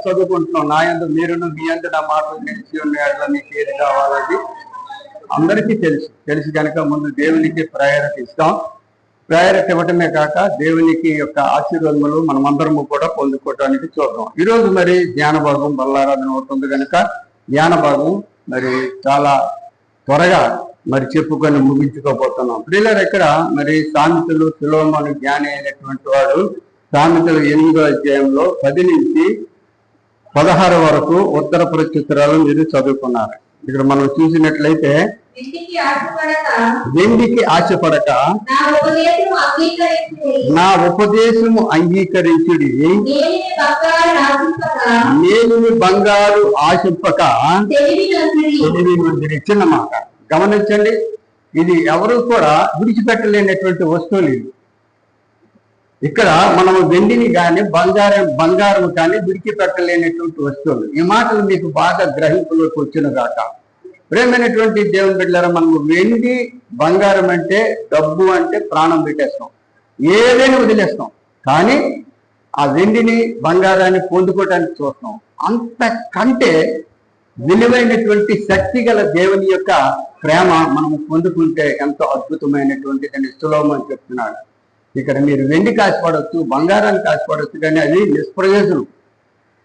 చదువుకుంటున్నాం. నా యందు మీరును మీ యందు నా మాటలు నిలిచి ఉన్న మీకు ఏది కావాలని అందరికీ తెలుసు కనుక ముందు దేవునికి ప్రయారిటీ ఇస్తాం. ప్రయారిటీ ఇవ్వటమే కాక దేవునికి యొక్క ఆశీర్వాదములు మనమందరము కూడా పొందుకోవటానికి చూద్దాం. ఈరోజు మరి జ్ఞాన భాగం బల్లారాధన అవుతుంది కనుక జ్ఞాన భాగం మరి చాలా త్వరగా మరి చెప్పుకొని ముగించుకోబోతున్నాం. ప్రియులారా, ఇక్కడ మరి సామెతలు సులోమోను జ్ఞాని అయినటువంటి వాడు సామెతలు 8వ అధ్యాయంలో 10 నుంచి 16 వరకు ఉత్తర ప్రత్యుత్తరాలు మీరు చదువుకున్నారు. ఇక్కడ మనం చూసినట్లయితే వెండికి ఆశపడక నా ఉపదేశము అంగీకరించుడి, నేనిని బంగారు ఆశింపక తెలివి నొందిరి. చిన్న మాట గమనించండి, ఇది ఎవరు కూడా విడిచిపెట్టలేనటువంటి వస్తువులు. ఇక్కడ మనం వెండిని కానీ బంగారం కానీ విడిచిపెట్టలేనటువంటి వస్తువులు. ఈ మాటలు మీకు బాగా గ్రహింపులోకి వచ్చిన గాక. ప్రేమైనటువంటి దేవుని బిడ్డలారా, మనము వెండి బంగారం అంటే డబ్బు అంటే ప్రాణం పెట్టేస్తాం, ఏదైనా వదిలేస్తాం. కానీ ఆ వెండిని బంగారాన్ని పొందుకోవడానికి చూస్తాం. అంతకంటే విలువైనటువంటి శక్తి గల దేవుని యొక్క ప్రేమ మనము పొందుకుంటే ఎంతో అద్భుతమైనటువంటి సులోమని చెప్తున్నాడు. ఇక్కడ మీరు వెండి ఆశపడవచ్చు, బంగారానికి ఆశపడవచ్చు, కానీ అది నిష్ప్రయోజనం.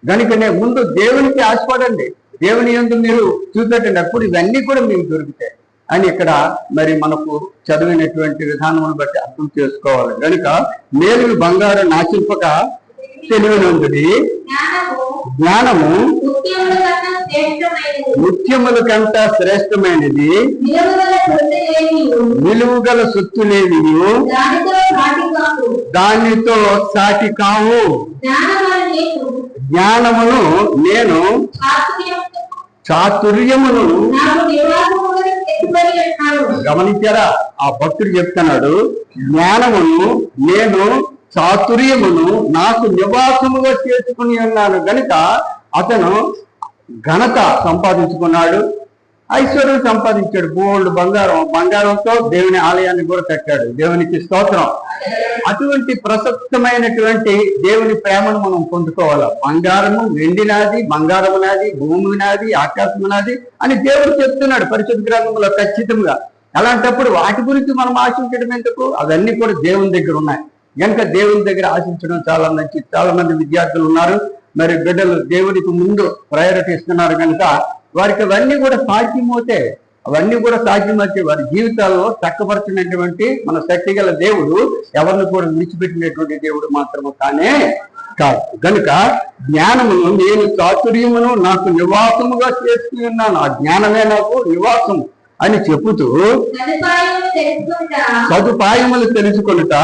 కనుకనే ముందు దేవునికి ఆశపడండి, దేవుని యందు మీరు చూపెట్టండి, అప్పుడు ఇవన్నీ కూడా మీకు దొరుకుతాయి అని ఇక్కడ మరి మనకు చదివినటువంటి విధానమును బట్టి అర్థం చేసుకోవాలి. కనుక మేలు బంగారం నాశింపక తెలివినందుడి, జ్ఞానము ముత్యముల కంట శ్రేష్టమైనది, విలువగల సొత్తు లేని దానితో సాటి కావు. జ్ఞానమును నేను చాతుర్యమును గమనించారా? ఆ భక్తుడు చెప్తున్నాడు, జ్ఞానమును నేను చాతుర్యమును నాకు నివాసముగా చేసుకుని ఉన్నాను. కనుక అతను ఘనత సంపాదించుకున్నాడు, ఐశ్వర్యం సంపాదించాడు, బోల్డ్ బంగారంతో దేవుని ఆలయాన్ని కూడా కట్టాడు. దేవునికి స్తోత్రం. అటువంటి ప్రసక్తమైనటువంటి దేవుని ప్రేమను మనం పొందుకోవాలి. బంగారము వెండి నాది, బంగారము నాది, భూమి నాది, ఆకాశము నాది అని దేవుడు చెప్తున్నాడు పరిశుద్ధ గ్రంథంలో ఖచ్చితంగా. అలాంటప్పుడు వాటి గురించి మనం ఆశించడం ఎందుకు? అవన్నీ కూడా దేవుని దగ్గర ఉన్నాయి. కనుక దేవుని దగ్గర ఆశించడం చాలా మంచి. చాలా మంది విద్యార్థులు ఉన్నారు, మరి బిడ్డలు దేవునికి ముందు ప్రయారిటీ ఇస్తున్నారు కనుక వారికి అవన్నీ కూడా సాధ్యమవుతే వారి జీవితాల్లో చక్కపరచినటువంటి మన శక్తి గల దేవుడు ఎవరిని కూడా విడిచిపెట్టినటువంటి దేవుడు మాత్రము కానే కాదు. కనుక జ్ఞానమును నేను చాతుర్యమును నాకు నివాసముగా చేసుకుని ఉన్నాను, ఆ జ్ఞానమే నాకు నివాసము అని చెబుతూ సదుపాయములు తెలుసుకొనుట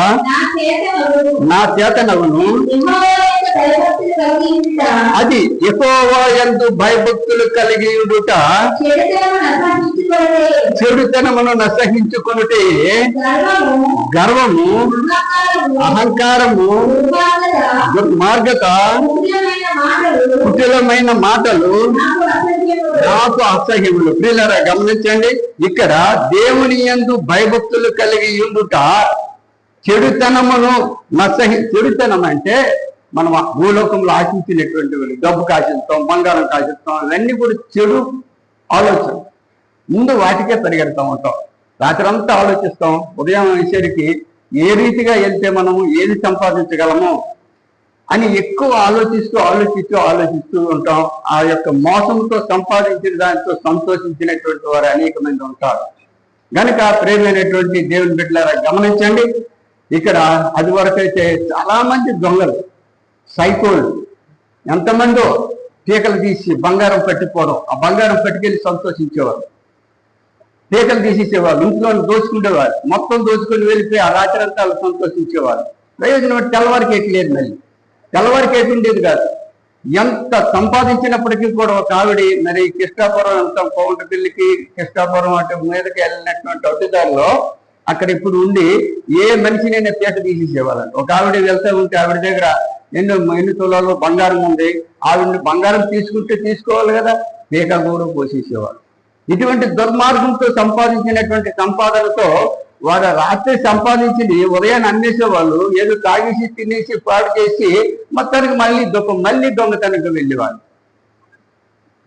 నా చేతనవును, అది యెహోవా యందు భయభక్తులు కలిగి ఉండుట, చెడుతనమును నసహించుకొనుటే గర్వము, అహంకారము, దుర్మార్గత, కుటిలమైన మాటలు నాకు అసహ్యములు. ప్రియులారా, గమనించండి, ఇక్కడ దేవుని యందు భయభక్తులు కలిగి ఉండుట, చెడుతనమును చెడుతనం అంటే మనం భూలోకంలో ఆశించినటువంటి డబ్బుకు ఆశిస్తాం, బంగారం ఆశిస్తాం, అవన్నీ కూడా చెడు ఆలోచన. ముందు వాటికే పరిగెడతా ఉంటాం, రాత్రంతా ఆలోచిస్తాం, ఉదయం వేసరికి ఏ రీతిగా వెళ్తే మనము ఏది సంపాదించగలము అని ఎక్కువ ఆలోచిస్తూ ఉంటాం. ఆ యొక్క మోసంతో సంపాదించిన దానితో సంతోషించినటువంటి వారు అనేక మంది ఉంటారు. కనుక ప్రేమైనటువంటి దేవుని బిడ్డలారా, గమనించండి, ఇక్కడ అది వరకైతే చాలా మంది దొంగలు, సైకోలు ఎంతమందో పీకలు తీసి బంగారం పట్టిపోవడం, ఆ బంగారం పట్టుకెళ్ళి సంతోషించేవారు, పీకలు తీసేసేవారు, ఇంట్లో దోచుకునేవారు, మొత్తం దోచుకొని వెళ్ళిపోయి ఆ రాత్రి అంతా సంతోషించేవారు. ప్రయోజనం తెల్లవారికి ఎట్లేదు, మళ్ళీ తెల్లవారికి ఎటుండేది కాదు. ఎంత సంపాదించినప్పటికీ కూడా ఒక ఆవిడ మరి కృష్ణాపురం ఎంత పౌంటపల్లికి కృష్ణాపురం అటు మీదకి వెళ్ళినటువంటి అడ్డుదారిలో అక్కడ ఇప్పుడు ఉండి ఏ మనిషినైనా పీక తీసేసేవాళ్ళండి. ఒక ఆవిడ వెళ్తూ ఉంటే ఆవిడ దగ్గర ఎన్ని తులాలు బంగారం ఉంది, ఆవిడ బంగారం తీసుకోవాలి కదా, పీక కూడా పోసేసేవాళ్ళు. ఇటువంటి దుర్మార్గంతో సంపాదించినటువంటి సంపాదనతో వాడు రాత్రి సంపాదించింది ఉదయాన్ని అమ్మేసేవాళ్ళు, ఏదో తాగేసి తినేసి పాడు చేసి మొత్తానికి మళ్ళీ దొంగతనంగా వెళ్ళేవాళ్ళు.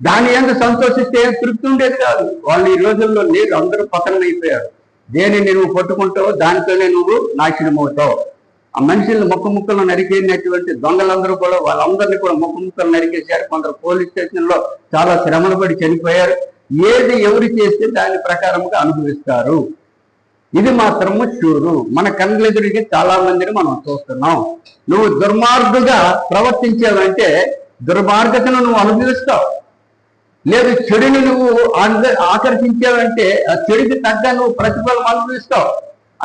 దాని ఎంత సంతోషిస్తే తృప్తి ఉండేది కాదు. వాళ్ళు ఈ రోజుల్లో లేరు, అందరూ పతనం అయిపోయారు. దేనిని నువ్వు పట్టుకుంటావో దానితోనే నువ్వు నాశనం అవుతావు. ఆ మనుషులను ముక్కలు నరికేసినటువంటి దొంగలందరూ కూడా వాళ్ళందరినీ కూడా ముక్కలు నరికేశారు. కొందరు పోలీస్ స్టేషన్లో చాలా శ్రమలు పడి చనిపోయారు. ఏది ఎవరు చేస్తే దాని ప్రకారంగా అనుభవిస్తారు. ఇది మాత్రము షూరు. మన కళ్ళెదురికి చాలా మందిని మనం చూస్తున్నాం. నువ్వు దుర్మార్గుగా ప్రవర్తించావంటే దుర్మార్గతను నువ్వు అనుభవిస్తావు. లేదు చెడుని నువ్వు ఆకర్షించావంటే ఆ చెడుకి తగ్గ నువ్వు ప్రతిఫలం అనుభవిస్తావు.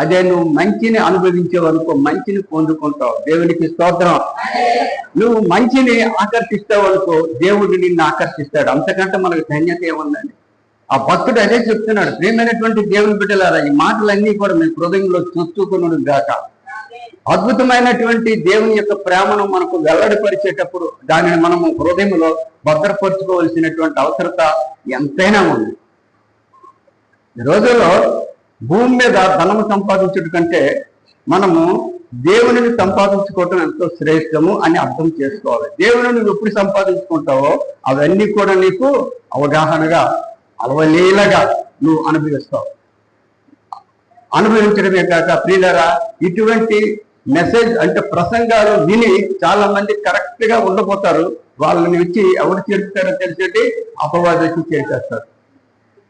అదే నువ్వు మంచిని అనుభవించేవనుకో మంచిని పొందుకుంటావు. దేవునికి స్తోత్రం. నువ్వు మంచిని ఆకర్షిస్తావు అనుకో దేవుడు నిన్ను ఆకర్షిస్తాడు. అంతకంటే మనకు ధన్యత ఏముందండి? ఆ భక్తుడు అదే చెప్తున్నాడు. ప్రియమైనటువంటి దేవుని బిడ్డలారా, ఈ మాటలన్నీ కూడా మీ హృదయంలో చూసుకున్నాడు గాక. అద్భుతమైనటువంటి దేవుని యొక్క ప్రేమను మనకు వెల్లడిపరిచేటప్పుడు దానిని మనము హృదయంలో భద్రపరుచుకోవలసినటువంటి అవసరత ఎంతైనా ఉంది. ఈ రోజుల్లో భూమి మీద ధనము సంపాదించడం కంటే మనము దేవునిని సంపాదించుకోవటం ఎంతో శ్రేష్టము అని అర్థం చేసుకోవాలి. దేవుని నువ్వు ఎప్పుడు సంపాదించుకుంటావో అవన్నీ కూడా నీకు అవగాహనగా అలవలీలగా నువ్వు అనుభవిస్తావు. అనుభవించడమే కాక ప్రియులారా, ఇటువంటి మెసేజ్ అంటే ప్రసంగాలు విని చాలా మంది కరెక్ట్ గా ఉండబోతారు. వాళ్ళని వచ్చి ఎవరు చేస్తారో తెలిసేటి అపవాదం చేసేస్తారు.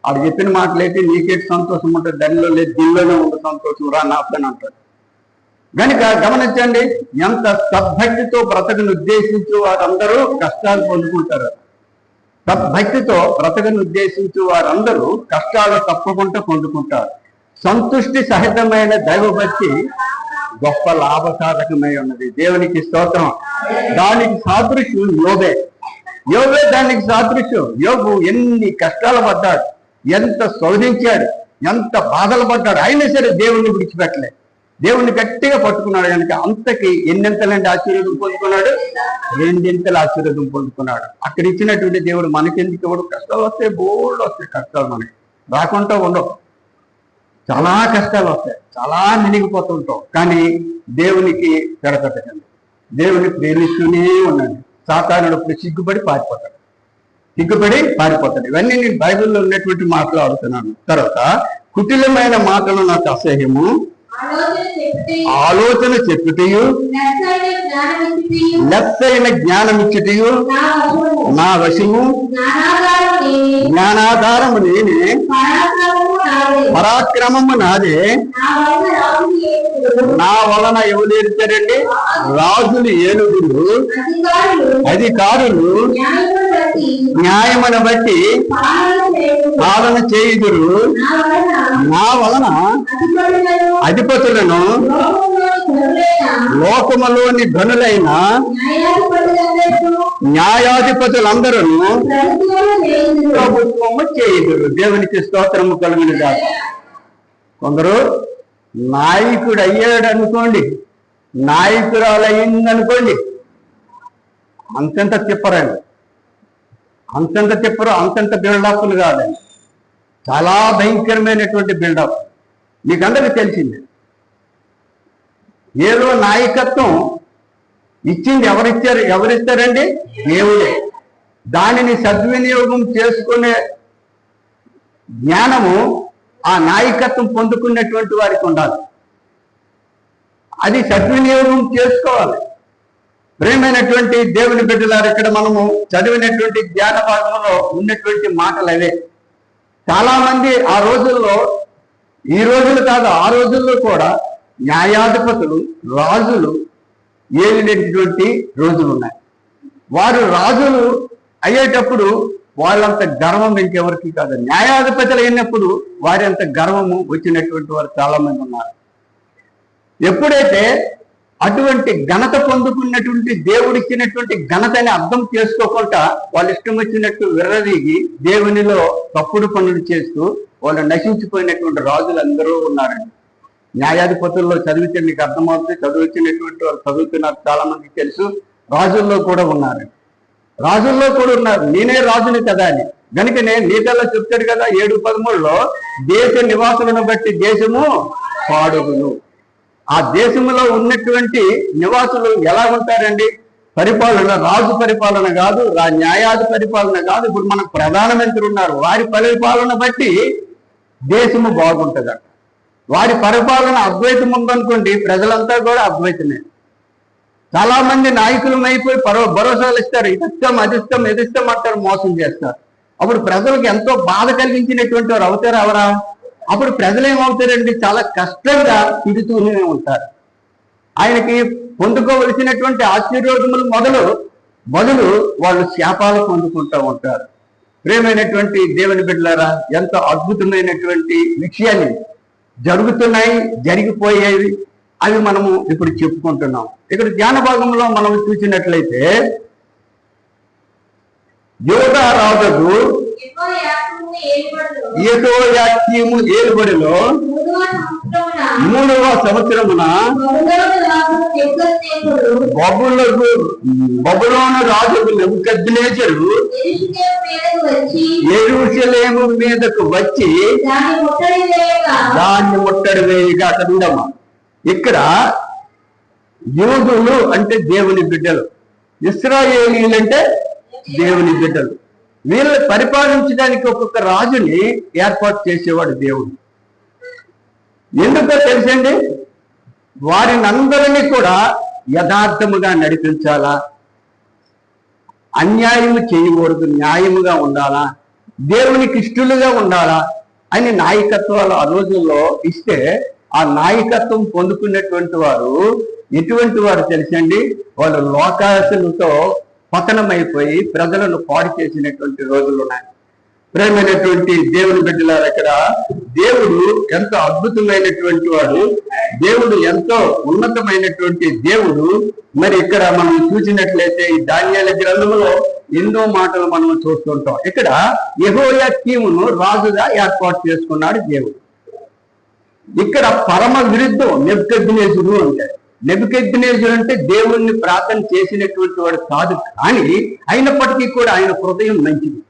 ఆడు చెప్పిన మాటలైతే నీకేటి సంతోషం ఉంటుంది, దానిలో లేదు దీనిలోనే ఉంది సంతోషం రా నాపని అంటారు. కనుక గమనించండి, ఎంత సద్భక్తితో బ్రతకను ఉద్దేశించి వారందరూ కష్టాలు పొందుకుంటారు. సద్భక్తితో బ్రతకను ఉద్దేశించి వారందరూ కష్టాలు తప్పకుండా పొందుకుంటారు. సంతుష్టి సహితమైన దైవభక్తి గొప్ప లాభసాధకమై ఉన్నది. దేవునికి స్తోత్రం. దానికి సాదృశ్యం యోబే దానికి సాదృశ్యం. యోబు ఎన్ని కష్టాలు పడ్డాడు, ఎంత శోధించాడు, ఎంత బాధలు పడ్డాడు, అయినా సరే దేవుణ్ణి విడిచిపెట్టలే. దేవుణ్ణి గట్టిగా పట్టుకున్నాడు. కనుక అంతకి ఎన్నింతలంటే ఆశీర్వాదం పొందుకున్నాడు, 2 ఆశీర్వాదం పొందుకున్నాడు. అక్కడ ఇచ్చినటువంటి దేవుడు మనకెందుకు ఇవ్వడు? కష్టాలు వస్తాయి, బోల్డ్ వస్తాయి కష్టాలు, మనకి రాకుండా ఉండవు. చాలా కష్టాలు వస్తాయి, చాలా మినిగిపోతుంటాం. కానీ దేవునికి తెరపెట్టకండి, దేవుని ప్రేమిస్తూనే ఉండండి. సాతానుడు సిగ్గుపడి పారిపోతాడు. ఇవన్నీ నేను బైబిల్లో ఉన్నటువంటి మాటలు ఆడుతున్నాను. తర్వాత కుటిలమైన మాటలు నాకు అసహ్యము, ఆలోచన చెప్పుటయు లెస్సైన జ్ఞానమిచ్చుటయు నా వశము, జ్ఞానాధారము నేనే, పరాక్రమము నాదే. నా వలన ఎవరు ఏడుతారండి? రాజులు, ఏలుగురు, అధికారులు న్యాయమును బట్టి పాలన చేయుదురు. నా వలన అధిపతులను, లోకములోని ధనులైన న్యాయాధిపతులందరూ ప్రభుత్వము చేయుదురు. దేవునికి స్తోత్రము కలుగునుగా. కొందరు నాయకుడు అయ్యాడు అనుకోండి, నాయకురాలు అయ్యిందనుకోండి, అంతంత తిప్పరండి, అంతంత బిల్డప్లు కాదండి. చాలా భయంకరమైనటువంటి బిల్డప్. మీకందరికీ తెలిసింది. ఏదో నాయకత్వం ఇచ్చింది ఎవరిస్తారండి? దేవుడే. దానిని సద్వినియోగం చేసుకునే జ్ఞానము ఆ నాయకత్వం పొందుకున్నటువంటి వారికి ఉండాలి. అది సద్వినియోగం చేసుకోవాలి. ప్రేమైనటువంటి దేవుని బిడ్డలారు, ఇక్కడ మనము చదివినటువంటి జ్ఞాన భాగంలో ఉన్నటువంటి మాటలు అవే. చాలా మంది ఆ రోజుల్లో, ఈ రోజులు కాదు ఆ రోజుల్లో కూడా న్యాయాధిపతులు, రాజులు ఏలినటువంటి రోజులు ఉన్నాయి. వారు రాజులు అయ్యేటప్పుడు వాళ్ళంత గర్వం ఇంకెవరికి కాదు. న్యాయాధిపతులు అయినప్పుడు వారి అంత గర్వము వచ్చినటువంటి వారు చాలా మంది ఉన్నారు. ఎప్పుడైతే అటువంటి ఘనత పొందుకున్నటువంటి దేవుడిచ్చినటువంటి ఘనతని అర్థం చేసుకోకుండా వాళ్ళు ఇష్టం వచ్చినట్టు విర్రవీగి దేవునిలో తప్పుడు పనులు చేస్తూ వాళ్ళు నశించిపోయినటువంటి రాజులు అందరూ ఉన్నారండి. న్యాయాధిపతుల్లో చదివితే మీకు అర్థమవుతుంది. చదివించినటువంటి వాళ్ళు చదువుతున్నారు, చాలా మందికి తెలుసు. రాజుల్లో కూడా ఉన్నారు. నేనే రాజుని కదా అని. కనుకనే నీతల్లో చెప్తాడు కదా 7:13 దేశ నివాసులను బట్టి దేశము పాడుగును. ఆ దేశంలో ఉన్నటువంటి నివాసులు ఎలా ఉంటారండి? పరిపాలన రాజు పరిపాలన కాదు, న్యాయాధి పరిపాలన కాదు. ఇప్పుడు మనకు ప్రధానమంత్రి ఉన్నారు, వారి పరిపాలన బట్టి దేశము బాగుంటుంది. వారి పరిపాలన అద్వైతం ఉందనుకోండి, ప్రజలంతా కూడా అద్వైతమే. చాలా మంది నాయకులం అయిపోయి భరోసాలు ఇస్తారు, ఇదిష్టం అదిష్టం ఎదిష్టం అంటారు, మోసం చేస్తారు. అప్పుడు ప్రజలకు ఎంతో బాధ కలిగించినటువంటి వారు అవుతారు అవరా? అప్పుడు ప్రజలు ఏమవుతారండి? చాలా కష్టంగా తిడుతూనే ఉంటారు. ఆయనకి పొందుకోవలసినటువంటి ఆశీర్వాదములు బదులు వాళ్ళు శాపాలు పొందుకుంటూ ఉంటారు. ప్రియమైనటువంటి దేవుని బిడ్డలారా, ఎంతో అద్భుతమైనటువంటి విషయాలు జరుగుతున్నాయి, జరిగిపోయేవి. అవి మనము ఇప్పుడు చెప్పుకుంటున్నాం. ఇక్కడ ధ్యాన భాగంలో మనం చూసినట్లయితే యోధా రాజు యెహోయాకీము ఏలుబడిలో 3వ సంవత్సరమున బబులోను రాజు నెబుకద్నెజరు యెరూషలేము మీదకు వచ్చి దాన్ని ముట్టడి వేయగా. చదువుదమ్మా. ఇక్కడ యూదులు అంటే దేవుని బిడ్డలు, ఇశ్రాయేలీలు అంటే దేవుని బిడ్డలు. వీళ్ళని పరిపాలించడానికి ఒక్కొక్క రాజుని ఏర్పాటు చేసేవాడు దేవుడు. ఎందుకో తెలుసండి? వారిని అందరినీ కూడా యథార్థముగా నడిపించాలా, అన్యాయము చేయకూడదు, న్యాయముగా ఉండాలా, దేవునికి ఇష్టలుగా ఉండాలా అని నాయకత్వాలు ఆ రోజుల్లో ఇస్తే, ఆ నాయకత్వం పొందుకున్నటువంటి వారు ఎటువంటి వారు తెలుసండి? వాళ్ళు లోకాశలతో పతనమైపోయి ప్రజలను పాడు చేసినటువంటి రోజులు ఉన్నాయి. ప్రేమైనటువంటి దేవుని బిడ్డలారా, ఇక్కడ దేవుడు ఎంతో అద్భుతమైనటువంటి వాడు, దేవుడు ఎంతో ఉన్నతమైనటువంటి దేవుడు. మరి ఇక్కడ మనం చూసినట్లయితే ఈ దానియేలు గ్రంథంలో ఎన్నో మాటలు మనం చూస్తుంటాం. ఇక్కడ యెహోయాకీమును రాజుగా ఏర్పాటు చేసుకున్నాడు దేవుడు. ఇక్కడ పరమ విరుద్ధం నెబుకద్నెజరు అంటే. నెబుకద్నెజరు అంటే దేవుణ్ణి ప్రార్థన చేసినటువంటి వాడు కాదు, కానీ అయినప్పటికీ కూడా ఆయన హృదయం మంచిది.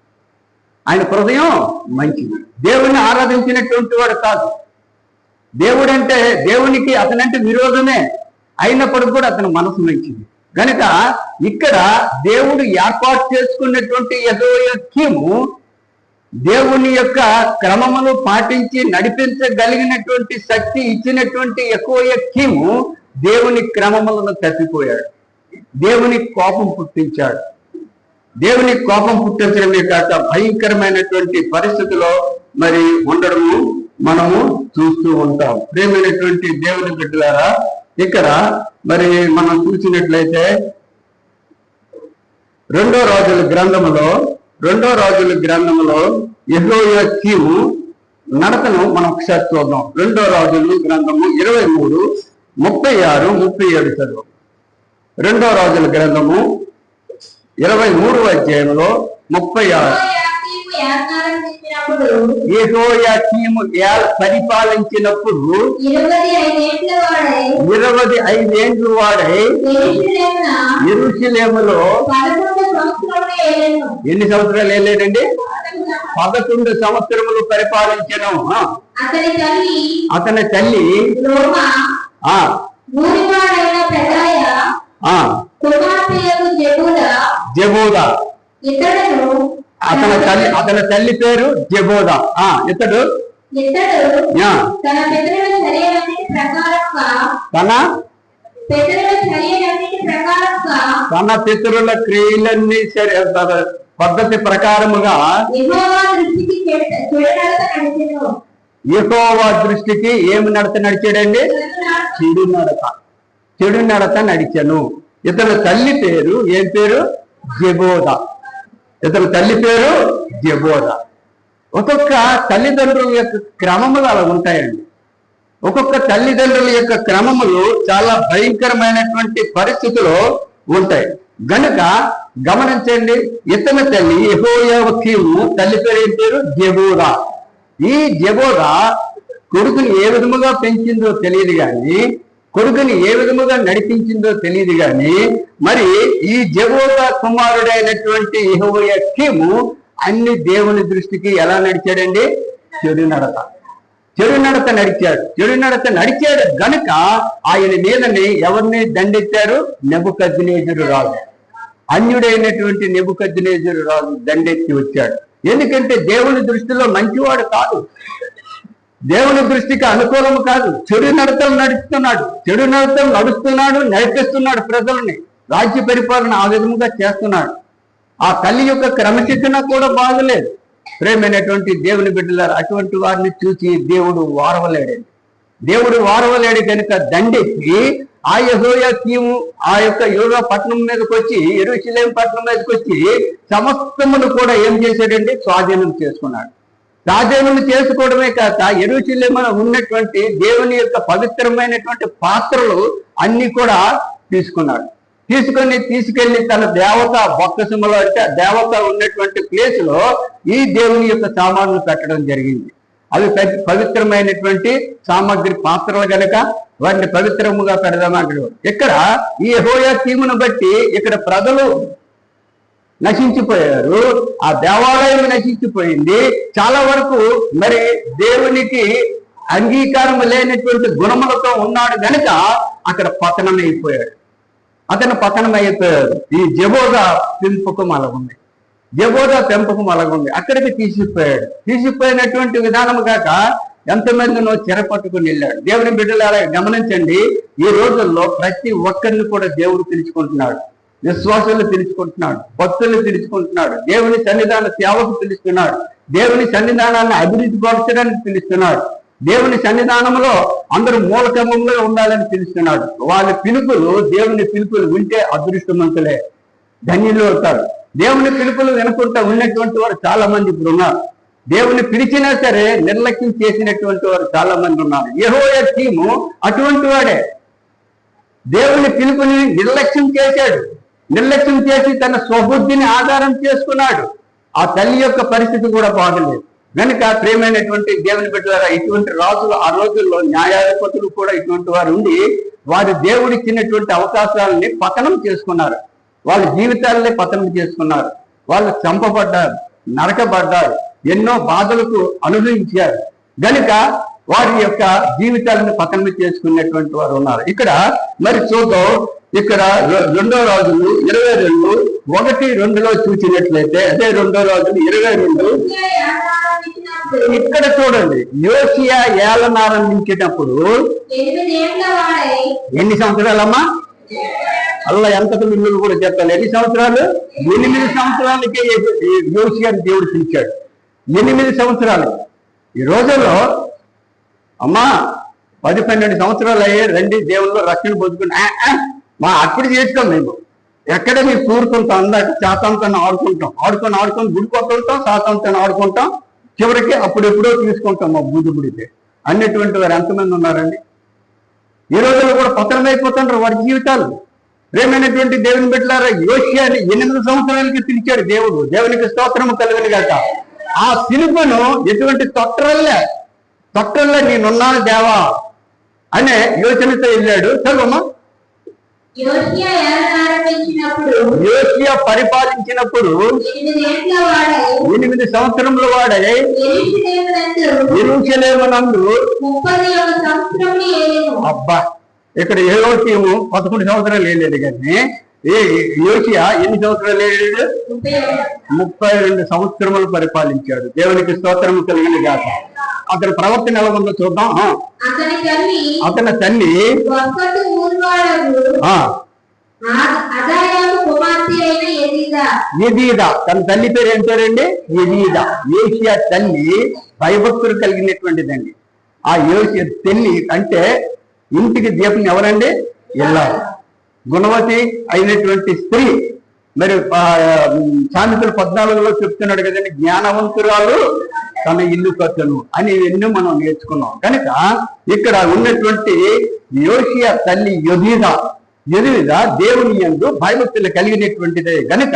ఆయన హృదయం మంచిది. దేవుణ్ణి ఆరాధించినటువంటి వాడు కాదు. దేవుడంటే దేవునికి అతనంటే విరోధమే, అయినప్పటికీ కూడా అతని మనసు మంచిది. కనుక ఇక్కడ దేవుడు ఏర్పాటు చేసుకున్నటువంటి యెహోయాకీము దేవుని యొక్క క్రమమును పాటించి నడిపించగలిగినటువంటి శక్తి ఇచ్చినటువంటి యెహోయాకీము దేవుని క్రమములను తప్పిపోయాడు, దేవుని కోపం పుట్టించాడు. దేవుని కోపం పుట్టించడమే కాక భయంకరమైనటువంటి పరిస్థితిలో మరి ఉండడము మనము చూస్తూ ఉంటాం. ప్రియమైనటువంటి దేవుని బిడ్డలారా, ఇక్కడ మరి మనం చూసినట్లయితే రెండో రాజుల గ్రంథములో యెహోయాకీము నడతను మనం ఒకసారి చూద్దాం. రెండో రాజుల గ్రంథము 23:36-37 చదువు. రెండో రాజుల గ్రంథము 23వ అధ్యాయంలో 36. యెహోయాకీము పరిపాలించినప్పుడు 25 వాడై యెరూషలేములో ఎన్ని సంవత్సరాలు వెళ్ళాడండి? 11 సంవత్సరములు పరిపాలించను. అతని తల్లి జెబూదా. అతని తల్లి పేరు జెబూదా. ఇతడు తన పితరుల క్రియలన్నీ పద్ధతి ప్రకారముగా యెహోవా దృష్టికి ఏమి నడిచాడండి? చెడు నడత నడిచెను. ఇతని తల్లి పేరు ఏం పేరు? జెబూదా. ఒక్కొక్క తల్లిదండ్రుల యొక్క క్రమములు అలా ఉంటాయండి. ఒక్కొక్క తల్లిదండ్రుల యొక్క క్రమములు చాలా భయంకరమైనటువంటి పరిస్థితిలో ఉంటాయి. గనుక గమనించండి, ఇతని తల్లి యెహోయాకీము తల్లి పేరు ఏం పేరు? జెబూదా. ఈ జెబూదా కొడుకుని ఏ విధముగా పెంచిందో తెలియదు కానీ, కొడుకుని ఏ విధముగా నడిపించిందో తెలియదు కానీ, మరి ఈ జెబూదా కుమారుడైనటువంటి యెహోయాకీము అన్ని దేవుని దృష్టికి ఎలా నడిచాడండి? చెడు నడత. చెడు నడత నడిచాడు గనుక ఆయన మీదని ఎవరిని దండెత్తారు? నెబుకద్నెజరు రాజు, అన్యుడైనటువంటి నెబుకద్నెజరు రాజు దండెత్తి వచ్చాడు. ఎందుకంటే దేవుని దృష్టిలో మంచివాడు కాదు, దేవుని దృష్టికి అనుకూలము కాదు. చెడు నడతలు నడుస్తున్నాడు, నడిపిస్తున్నాడు ప్రజల్ని. రాజ్య పరిపాలన ఆ విధముగా చేస్తున్నాడు. ఆ తల్లి యొక్క క్రమశిక్షణ కూడా బాగలేదు. ప్రేమైనటువంటి దేవుని బిడ్డలారు, అటువంటి వారిని చూసి దేవుడు వారవలేడు కనుక దండెత్తి ఆ యెహోయాకీము ఆ యొక్క యూదా పట్టణం మీదకి వచ్చి, యెరూషలేము పట్టణం మీదకి వచ్చి సమస్తమును కూడా ఏం చేశాడండి? స్వాధీనం చేసుకున్నాడు. స్వాధీనం చేసుకోవడమే కాక యెరూషలేములో ఉన్నటువంటి దేవుని యొక్క పవిత్రమైనటువంటి పాత్రలు అన్ని కూడా తీసుకెళ్లి తన దేవత బొక్కసములో, అంటే దేవత ఉన్నటువంటి ప్లేస్ లో ఈ దేవుని యొక్క సామాన్లు పెట్టడం జరిగింది. అవి పవిత్రమైనటువంటి సామగ్రి పాత్రలు గనక వాటిని పవిత్రముగా పెడదామంటాడు. ఇక్కడ ఈ యెహోయాకీమును బట్టి ఇక్కడ ప్రజలు నశించిపోయారు, ఆ దేవాలయం నశించిపోయింది. చాలా వరకు మరి దేవునికి అంగీకారం లేనటువంటి గుణములతో ఉన్నాడు గనుక అక్కడ అతను పతనమైపోయాడు. ఈ జెబోదా పెంపకం అలాగుంది. అక్కడికి తీసిపోయినటువంటి విధానం కాక ఎంతమందినో చెరపట్టుకుని వెళ్ళాడు. దేవుని బిడ్డలు అలా గమనించండి. ఈ రోజుల్లో ప్రతి ఒక్కరిని కూడా దేవుడు పిలుచుకుంటున్నాడు, విశ్వాసాలు పిలుచుకుంటున్నాడు, భక్తుల్ని పిలుచుకుంటున్నాడు, దేవుని సన్నిధాన సేవకు పిలుస్తున్నాడు, దేవుని సన్నిధానాన్ని అభివృద్ధి పరచడానికి పిలుస్తున్నాడు, దేవుని సన్నిధానంలో అందరూ మూలకమంలో ఉండాలని పిలుస్తున్నాడు. వాళ్ళ దేవుని పిలుపులు వింటే అదృష్టవంతులే, ధన్యులు అవుతారు. దేవుని పిలుపులు వినకుండా ఉన్నటువంటి వారు చాలా మంది ఇప్పుడు ఉన్నారు. దేవుని పిలిచినా సరే నిర్లక్ష్యం చేసినటువంటి వారు చాలా మంది ఉన్నారు. యెహోయాకీము అటువంటి వాడే. దేవుని పిలుపుని నిర్లక్ష్యం చేసి తన స్వబుద్ధిని ఆధారం చేసుకున్నాడు. ఆ తల్లి యొక్క పరిస్థితి కూడా బాగలేదు. కనుక ప్రియమైనటువంటి దేవుని బిడ్డలారా, ఇటువంటి రాజులు ఆ రోజుల్లో న్యాయాధిపతులు కూడా ఇటువంటి వారు ఉండి వారు దేవుడిచ్చినటువంటి అవకాశాలని పతనం చేసుకున్నారు. వాళ్ళ జీవితాలనే పతనం చేసుకున్నారు. వాళ్ళు చంపబడ్డారు, నరకబడ్డారు, ఎన్నో బాధలకు అనుభవించారు. గనుక వారి యొక్క జీవితాలను పతనం చేసుకున్నటువంటి వారు ఉన్నారు. ఇక్కడ మరి చూద్దాం. ఇక్కడ 2 రాజులు 22:1-2 చూసినట్లయితే, అదే 2 రాజులు 22. ఇక్కడ చూడండి, యోషియా ఏలనారంభించేటప్పుడు ఎన్ని సంవత్సరాలమ్మా? అలా ఎంతకు మిల్లులు కూడా చెప్పాలి. ఎన్ని సంవత్సరాలు? 8 సంవత్సరాలకే యోషియాని దేవుడు పిలిచాడు. 8 సంవత్సరాలు. ఈ రోజుల్లో అమ్మా 10-12 సంవత్సరాలు అయ్యే రండి దేవుళ్ళు రక్షణ పొందుకుని అప్పుడు చేసుకోం. మేము ఎక్కడ మేము కూరుకుంటాం, అందాక శాతంతో ఆడుకొని గుడికొస్తుంటాం, శాతంతో ఆడుకుంటాం, చివరికి అప్పుడెప్పుడో తీసుకుంటాం మా బుద్ధిపుడితే అన్నటువంటి వారు ఎంతమంది ఉన్నారండి? ఈ రోజుల్లో కూడా పతనమైపోతుంటారు వారి జీవితాలు. ప్రేమైనటువంటి దేవుని బిడ్డలారా, యోషియాని 8 సంవత్సరాలకి పిలిచాడు దేవుడు. దేవునికి స్తోత్రము కలుగును గాక. ఆ పిలుపును ఎటువంటి తొట్టరల్లే నేనున్నాను దేవా అనే యోచనతో వెళ్ళాడు. చదువమ్మా. యోషియా పరిపాలించినప్పుడు 8 సంవత్సరముల వాడై యెరూషలేమునందు. అబ్బా, ఇక్కడ యోషియము 11 సంవత్సరాలు వెళ్ళలేదు, కానీ యోషియా ఎన్ని సంవత్సరాలు వెళ్ళాడు? 32 సంవత్సరములు పరిపాలించాడు. దేవునికి స్తోత్రము కలిగిన గాక. అతని ప్రవర్తన ఎలా ఉందో చూద్దాం. అతని తల్లి యెదీదా. తన తల్లి పేరు ఏం పేరండి? యెదీదా. యోషియా తల్లి భయభక్తులు కలిగినటువంటిదండి. ఆ యోషియా తల్లి అంటే ఇంటికి దీపం ఎవరండి? ఎల్లారు. గుణవతి అయినటువంటి స్త్రీ. మరి సామెతలు 14లో చెప్తున్నాడు కదండి, జ్ఞానవంతురాలు తన ఇల్లు కట్టును అని ఎన్నో మనం నేర్చుకున్నాం. కనుక ఇక్కడ ఉన్నటువంటి యోషియా తల్లి యెదీదా దేవుని యందు భయభక్తులు కలిగినటువంటిదే. గనుక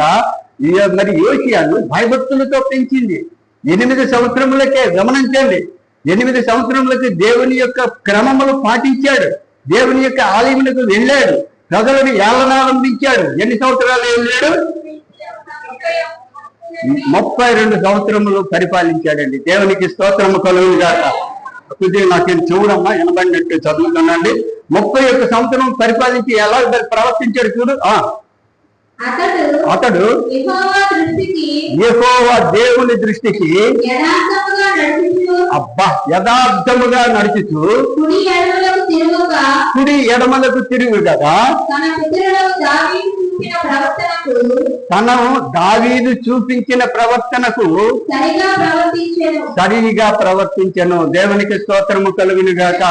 మరి యోషియాను భయభక్తులతో పెంచింది. 8 సంవత్సరములకే గమనించండి, 8 సంవత్సరములకి దేవుని యొక్క క్రమములు పాటించాడు, దేవుని యొక్క ఆలయములకు వెళ్ళాడు, ప్రజలను ఏలనారంభించాడు. ఎన్ని సంవత్సరాలు వెళ్ళాడు? 32 సంవత్సరములు పరిపాలించాడండి. దేవునికి స్తోత్రము కలుగును గాక. కొద్దిగా నాకేం చూడమ్మా వినబడినట్టు చదువుతున్నాండి. 31 సంవత్సరం పరిపాలించి ఎలా ప్రవర్తించాడు చూడు. అతడు యెహోవా దేవుని దృష్టికి అబ్బా యథార్థముగా నడుచుచు కుడి ఎడమలకు తిరుగు కదా తను దావీదు చూపించిన ప్రవర్తనకు సరిగా ప్రవర్తించెను. దేవునికి స్తోత్రము కలుగును గాక.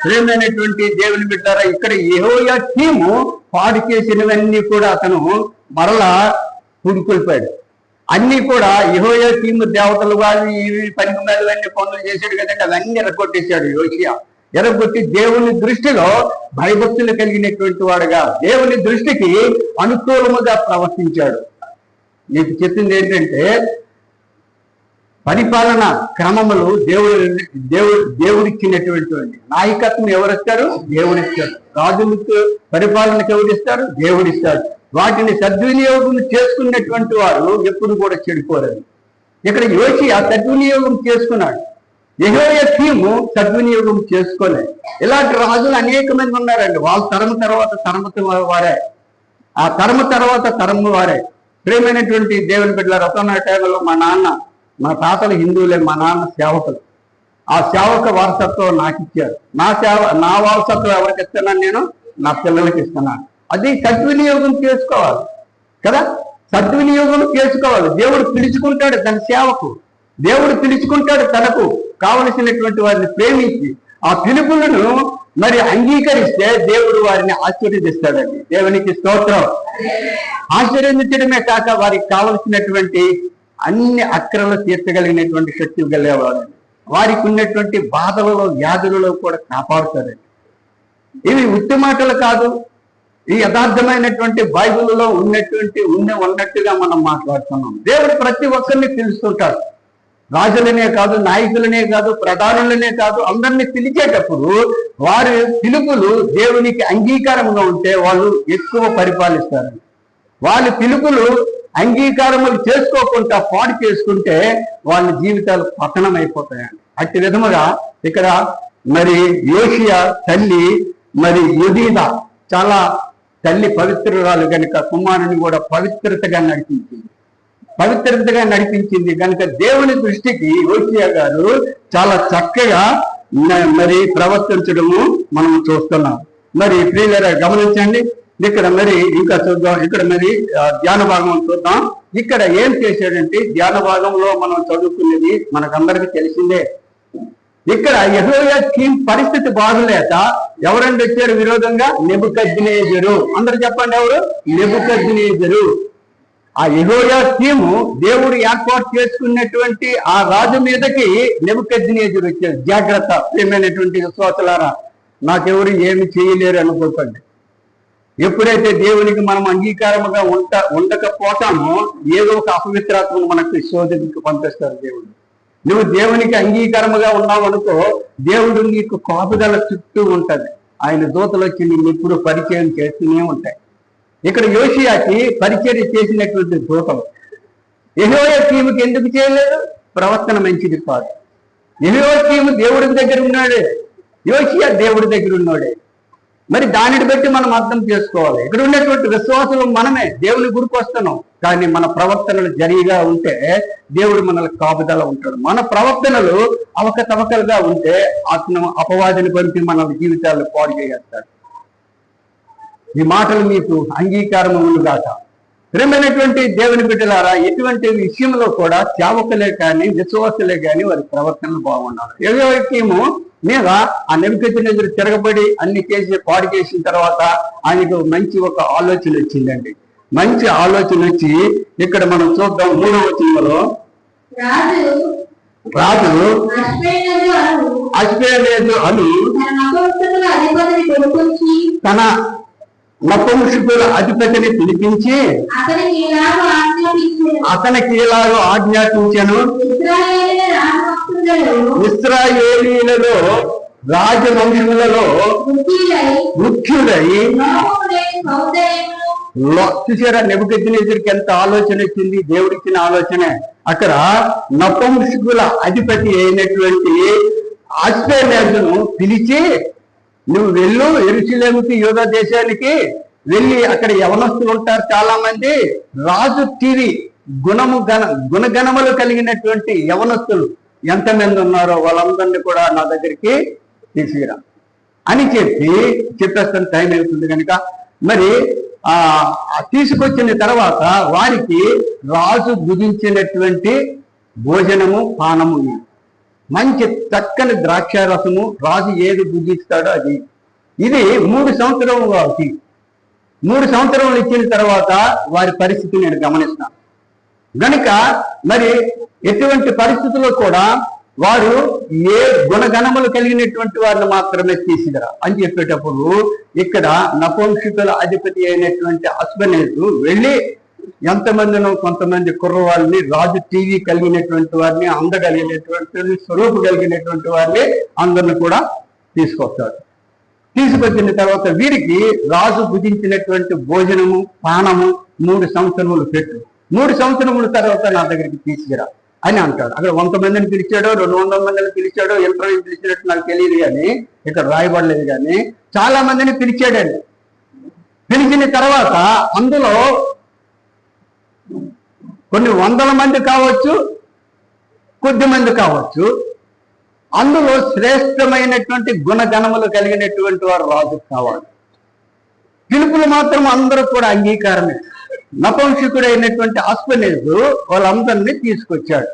ప్రియమైనటువంటి దేవుని బిడ్డారా, ఇక్కడ యెహోయాకీము పాడు చేసినవన్నీ కూడా అతను మరలా పుడుకొల్పాడు. అన్ని కూడా యెహోయాకీము దేవతలు వాళ్ళు ఇవి పనికి అన్ని పనులు చేశాడు కదండి, అవన్నీ ఎరగొట్టేశాడు యోషియా. ఎరగొట్టి దేవుని దృష్టిలో భయభక్తులు కలిగినటువంటి వాడుగా, దేవుని దృష్టికి అనుకూలముగా ప్రవర్తించాడు. నీకు చెప్పింది ఏంటంటే పరిపాలన క్రమములు దేవుడిచ్చినటువంటి నాయకత్వం ఎవరిస్తారు? దేవుడిస్తారు. రాజులకు పరిపాలనకు ఎవరిస్తారు? దేవుడిస్తారు. వాటిని సద్వినియోగం చేసుకున్నటువంటి వారు ఎప్పుడు కూడా చెడిపోరని. ఇక్కడ యోషియా సద్వినియోగం చేసుకున్నాడు, యెహోయాకీము సద్వినియోగం చేసుకోలేదు. ఇలాంటి రాజులు అనేక మంది ఉన్నారండి. వాళ్ళ తరము తర్వాత వారే, ఆ తరము తర్వాత తరము వారే. ప్రియమైనటువంటి దేవుని బిడ్డలారా, ఒకనొక టైంలో మా తాతలు హిందువులే, మా నాన్న సేవకులు. ఆ సేవక వారసత్వం నాకు ఇచ్చారు. నా వారసత్వం ఎవరికి ఇస్తున్నాను? నేను నా పిల్లలకి ఇస్తున్నాను. అది సద్వినియోగం చేసుకోవాలి కదా, సద్వినియోగం చేసుకోవాలి. దేవుడు పిలుచుకుంటాడు తన సేవకు, దేవుడు పిలుచుకుంటాడు తనకు కావలసినటువంటి వారిని ప్రేమించి. ఆ పిలుపులను మరి అంగీకరిస్తే దేవుడు వారిని ఆశీర్వదిస్తాడండి. దేవునికి స్తోత్రం. ఆశీర్వదించడమే కాక వారికి కావలసినటువంటి అన్ని అక్రలు తీర్చగలిగినటువంటి శక్తి కలిగేవాడండి. వారికి ఉన్నటువంటి బాధలలో వ్యాధులలో కూడా కాపాడుతాడండి. ఇవి ఉత్తి మాటలు కాదు, ఈ యథార్థమైనటువంటి బైబిల్లో ఉన్నట్టుగా మనం మాట్లాడుతున్నాం. దేవుడు ప్రతి ఒక్కరిని పిలుస్తుంటాడు. రాజులనే కాదు, నాయకులనే కాదు, ప్రధానులనే కాదు, అందరినీ పిలిచేటప్పుడు వారి పిలుపులు దేవునికి అంగీకారంగా ఉంటే వాళ్ళు ఎక్కువ పరిపాలిస్తారండి. వాళ్ళ పిలుపులు అంగీకారములు చేసుకోకుండా పాడు చేసుకుంటే వాళ్ళ జీవితాలు పతనం అయిపోతాయండి. అట్టి విధముగా ఇక్కడ మరి యోషియా తల్లి మరి యుదీదా చాలా తల్లి పవిత్రురాలు కనుక కుమారుని కూడా పవిత్రతగా నడిపించింది కనుక దేవుని దృష్టికి యోషియా గారు చాలా చక్కగా మరి ప్రవర్తించడము మనం చూస్తున్నాం. మరి ప్రియులారా గమనించండి, ఇక్కడ మరి ఇంకా చూద్దాం. ఇక్కడ మరి ధ్యాన భాగం చూద్దాం. ఇక్కడ ఏం చేశాడంటే ధ్యాన భాగంలో మనం చదువుకునేది మనకందరికీ తెలిసిందే. ఇక్కడ యెహోయాకీము పరిస్థితి బాగులేక ఎవరండి వచ్చారు విరోధంగా? నెబుకద్నెజరు. అందరు చెప్పండి, ఎవరు? నెబుకద్నెజరు. ఆ యెహోయాకీము దేవుడు ఏర్పాటు చేసుకున్నటువంటి ఆ రాజు మీదకి నెబుకద్నెజరు వచ్చారు. జాగ్రత్త ప్రియమైనటువంటి విశ్వాసులారా, నాకెవరు ఏమి చేయలేరు అనుకోకండి. ఎప్పుడైతే దేవునికి మనం అంగీకారముగా ఉండకపోతామో ఏదో ఒక అపవిత్రాత్మను మనకు శోధనకు పంపిస్తారు దేవుడు. నువ్వు దేవునికి అంగీకారముగా ఉన్నావు అనుకో, దేవుడు నీకు కాపుదల చుట్టూ ఉంటది. ఆయన దూతలు వచ్చి నిన్ను ఎప్పుడు పరిచయం చేస్తూనే ఉంటాయి. ఇక్కడ యోషియాకి పరిచయం చేసినటువంటి దూతలు యెహోయాకీముకి ఎందుకు చేయలేదు? ప్రవర్తన మంచిది కాదు. యెహోయాకీము దేవుడి దగ్గర ఉన్నాడే, యోషియా దేవుడి దగ్గర ఉన్నాడే. మరి దానిని బట్టి మనం అర్థం చేసుకోవాలి. ఇక్కడ ఉన్నటువంటి విశ్వాసులు మనమే దేవుని గుడికి వస్తున్నాం, కానీ మన ప్రవర్తనలు జరిగిగా ఉంటే దేవుడు మనల్ని కాపుదల ఉంటాడు. మన ప్రవర్తనలు అవకతవకలుగా ఉంటే అపవాదిని పంపి మన జీవితాలు పాడు చేస్తాడు. ఈ మాటలు మీకు అంగీకారములు గాక. ప్రియమైనటువంటి దేవుని బిడ్డలారా, ఎటువంటి విషయంలో కూడా సేవకులే కానీ విశ్వాసులే కానీ వారి ప్రవర్తనలు బాగుండాలి. యెహోయాకీము మీద ఆ నెబుకద్నెజరు తిరగబడి అన్ని చేసి పాడు చేసిన తర్వాత ఆయనకు మంచి ఒక ఆలోచన వచ్చిందండి. మంచి ఆలోచన వచ్చి ఇక్కడ మనం చూద్దాం 3వ వచనంలో, రాజు అష్పెనెజు అను తన నపుంసకుల అధిపతిని పిలిపించి అతనికి ఇలాగో ఆజ్ఞాపించెను, ఇశ్రాయేలీయులలో రాజవంశములలో ముఖ్యులై. చూసారా నెబుకద్నెజరుకి ఎంత ఆలోచన వచ్చింది? దేవుడిచ్చిన ఆలోచన. అక్కడ నపుంసకుల అధిపతి అయినటువంటి ఆశ్చర్యను పిలిచి, నువ్వు వెళ్ళు యెరూషలేముకి, యూదా దేశానికి వెళ్ళి అక్కడ యవనస్తులు ఉంటారు చాలా మంది, రాజు టీవీ గుణగణములు కలిగినటువంటి యవనస్తులు ఎంతమంది ఉన్నారో వాళ్ళందరినీ కూడా నా దగ్గరికి తీసుకురా అని చెప్పేస్తాను, టైం అవుతుంది కనుక. మరి తీసుకొచ్చిన తర్వాత వారికి రాజు భుజించినటువంటి భోజనము పానము, మంచి చక్కని ద్రాక్షారసము, రాజు ఏది భుజిస్తాడో అది. ఇది 3 సంవత్సరములు వారికి. 3 సంవత్సరములు ఇచ్చిన తర్వాత వారి పరిస్థితి నేను గమనిస్తాను గనుక మరి ఎటువంటి పరిస్థితుల్లో కూడా వారు ఏ గుణగణములు కలిగినటువంటి వారిని మాత్రమే తీసుకురా అని చెప్పేటప్పుడు ఇక్కడ నపుంసకుల అధిపతి అయినటువంటి అస్బెనేజు వెళ్ళి ఎంతమందినో కొంతమంది కుర్రవాళ్ళని, రాజు టీవీ కలిగినటువంటి వారిని, అందగలిగినటువంటి స్వరూపు కలిగినటువంటి వారిని అందరిని కూడా తీసుకొస్తాడు. తీసుకొచ్చిన తర్వాత వీరికి రాజు భుజించినటువంటి భోజనము పానము 3 సంవత్సరములు పెట్టు, 3 సంవత్సరముల తర్వాత నా దగ్గరికి తీసుకురా అని అంటాడు. అక్కడ 100 మందిని పిలిచాడో 200 మందిని పిలిచాడో ఇంటర్వ్యూ పిలిచినట్టు నాకు తెలియదు, కానీ ఇక్కడ రాయబడలేదు, కానీ చాలా మందిని పిలిచాడండి. పిలిచిన తర్వాత అందులో కొన్ని 100 మంది కావచ్చు, కొద్ది మంది కావచ్చు, అందులో శ్రేష్టమైనటువంటి గుణగణములు కలిగినటువంటి వారు రాజు కావాలి. పిలుపులు మాత్రం అందరూ కూడా అంగీకారమే. నపుంసకుడైనటువంటి అస్బెనేజు వాళ్ళందరినీ తీసుకొచ్చాడు.